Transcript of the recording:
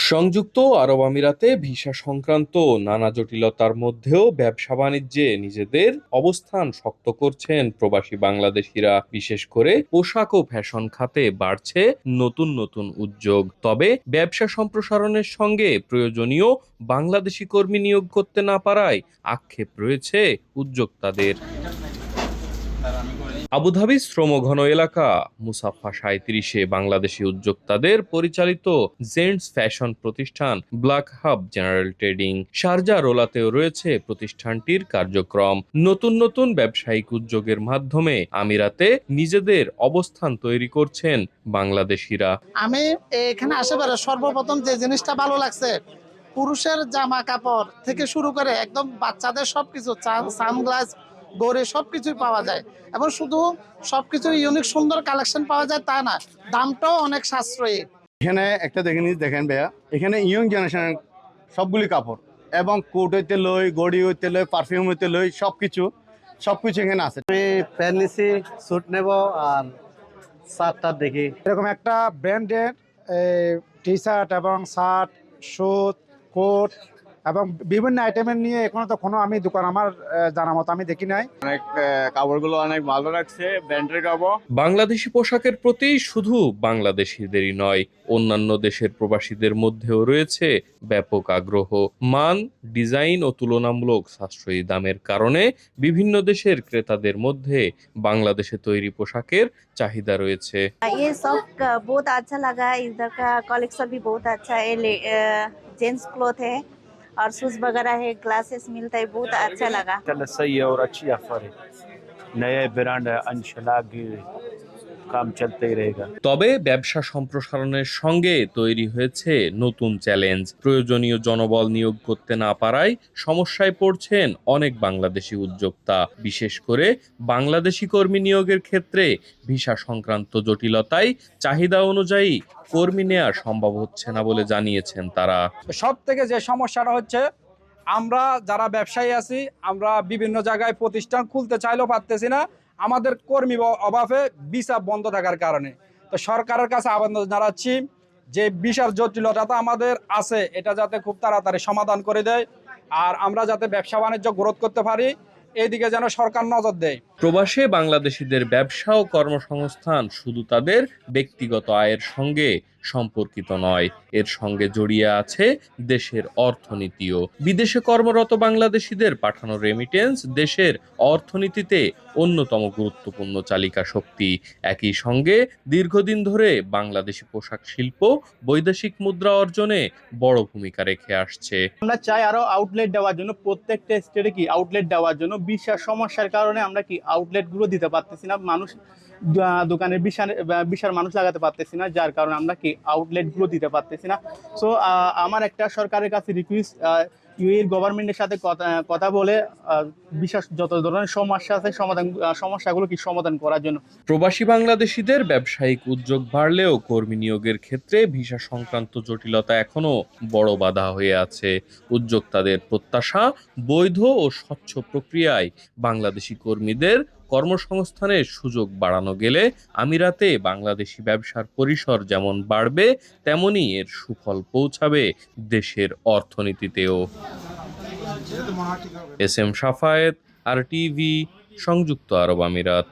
সংযুক্ত আরব আমিরাতে ভিসা সংক্রান্ত নানা জটিলতার মধ্যেও ব্যবসা বাণিজ্যে নিজেদের অবস্থান শক্ত করছেন প্রবাসী বাংলাদেশিরা। বিশেষ করে পোশাক ও ফ্যাশন খাতে বাড়ছে নতুন নতুন উদ্যোগ। তবে ব্যবসা সম্প্রসারণের সঙ্গে প্রয়োজনীয় বাংলাদেশি কর্মী নিয়োগ করতে না পারায় আক্ষেপ রয়েছে উদ্যোক্তাদের। আবুধাবি শ্রমঘন এলাকা মুসাফা ৩৭-এ বাংলাদেশি উদ্যোক্তাদের পরিচালিত জেন্টস ফ্যাশন প্রতিষ্ঠান Black Hub General Trading. Sharjah রোলাতেও রয়েছে প্রতিষ্ঠানটির কার্যক্রম। নতুন নতুন ব্যবসায়িক উদ্যোগের মাধ্যমে আমিরাতে নিজেদের অবস্থান তৈরি করছেন বাংলাদেশিরা। আমি এখানে আশেপাশে সর্বপ্রথম যে জিনিসটা ভালো লাগছে, পুরুষের জামা কাপড় থেকে শুরু করে একদম বাচ্চাদের সবকিছু, সানগ্লাস, গড়ে সবকিছুই পাওয়া যায় এবং শুধু সবকিছু ইউনিক সুন্দর কালেকশন পাওয়া যায় তা না, দামটাও অনেক সাশ্রয়ী। এখানে একটা দেখেন ভাইয়া, এখানে ইয়ং জেনারেশনের সবগুলি কাপড় এবং কোট হইতে লই, গড়ি হইতে লই, পারফিউম হইতে লই, সবকিছু এখানে আছে। আমি প্যান্ট নিছি, স্যুট নেব আর শার্টটা দেখি। এরকম একটা ব্র্যান্ডের টি শার্ট এবং শার্ট, স্যুট, কোট এবং বিভিন্ন আইটেমের নিয়ে এখনো তো কোনো আমি দোকান আমার জানা মতো আমি দেখি নাই। অনেক কাপড়গুলো অনেক ভালো লাগছে, ব্র্যান্ডের কাপড়। বাংলাদেশি পোশাকের প্রতি শুধু বাংলাদেশিদেরই নয়, অন্যান্য দেশের প্রবাসীদের মধ্যেও রয়েছে ব্যাপক আগ্রহ। মান, ডিজাইন ও তুলনামূলক সাশ্রয়ী দামের কারণে বিভিন্ন দেশের ক্রেতাদের মধ্যে বাংলাদেশে তৈরি পোশাকের চাহিদা রয়েছে। ये सब बहुत अच्छा लगा, इधर का कलेक्शन भी बहुत अच्छा है। जेंट्स क्लॉथ है और शूज वगैरह है, ग्लासेस मिलता है, बहुत अच्छा लगा। सही है और अच्छी ऑफर है, नए ब्रांड है, अंशलाग काम चलते ही रहेगा। তবে ব্যবসা সম্প্রসারণের সঙ্গে তৈরি হয়েছে নতুন চ্যালেঞ্জ। প্রয়োজনীয় জনবল নিয়োগ করতে না পারায় সমস্যায় পড়ছেন অনেক বাংলাদেশি উদ্যোক্তা। বিশেষ করে বাংলাদেশি কর্মী নিয়োগের ক্ষেত্রে ভিসা সংক্রান্ত জটিলতায় চাহিদা অনুযায়ী কর্মী নেওয়া সম্ভব হচ্ছে না বলে জানিয়েছেন তারা। সব থেকে যে সমস্যাটা হচ্ছে, আমরা যারা ব্যবসায়ী আছি, আমরা বিভিন্ন জায়গায় প্রতিষ্ঠান খুলতে চাইলেও পারতেছি না, আমাদের কর্মী অভাবে ভিসা বন্ধ থাকার কারণে। তো সরকারের কাছে আবেদন জানাচ্ছি যে ভিসার জটিলতা আমাদের আছে, এটা যাতে খুব তাড়াতাড়ি সমাধান করে দেয় আর আমরা যাতে ব্যবসা বাণিজ্য গ্রোথ করতে পারি, এইদিকে যেন সরকার নজর দেয়। প্রবাসে বাংলাদেশিদের ব্যবসা ও কর্মসংস্থান শুধু তাদের ব্যক্তিগত আয়ের সঙ্গে সম্পর্কিত নয়, এর সঙ্গে জড়িয়ে আছে দেশের অর্থনীতিও। বিদেশে কর্মরত বাংলাদেশিদের পাঠানো রেমিটেন্স দেশের অর্থনীতিতে অন্যতম গুরুত্বপূর্ণ চালিকা শক্তি। একই সঙ্গে দীর্ঘদিন ধরে বাংলাদেশি পোশাক শিল্প বৈদেশিক মুদ্রা অর্জনে বড় ভূমিকা রেখে আসছে। আমরা চাই আরো আউটলেট দেওয়ার জন্য, প্রত্যেকটা স্টেটে কি আউটলেট দেওয়ার জন্য। ভিসার সমস্যার কারণে আমরা কি আউটলেট গুলো দিতে পারতেছি না, মানুষ দোকানে বিশাল মানুষ লাগাতে পারতেছি না, যার কারণে আমরা কি আউটলেট গুলো দিতে পারতেছি না। সো আমার একটা সরকারের কাছে রিকোয়েস্ট, ইউএর গভর্নমেন্টের সাথে কথা বলে বিশেষ যত ধরনের সমস্যা আছে সমস্যাগুলো কি সমাধান করার জন্য। প্রবাসী বাংলাদেশিদের ব্যবসায়িক উদ্যোগ বাড়লেও কর্মী নিয়োগের ক্ষেত্রে ভিসা সংক্রান্ত জটিলতা এখনো বড় বাধা হয়ে আছে। উদ্যোক্তাদের প্রত্যাশা, বৈধ ও স্বচ্ছ প্রক্রিয়ায় বাংলাদেশি কর্মীদের কর্মসংস্থানের সুযোগ বাড়ানো গেলে আমিরাতে বাংলাদেশি ব্যবসার পরিসর যেমন বাড়বে, তেমনি এর সুফল পৌঁছাবে দেশের অর্থনীতিতেও। এস এম শাফায়েত, RTV, সংযুক্ত আরব আমিরাত।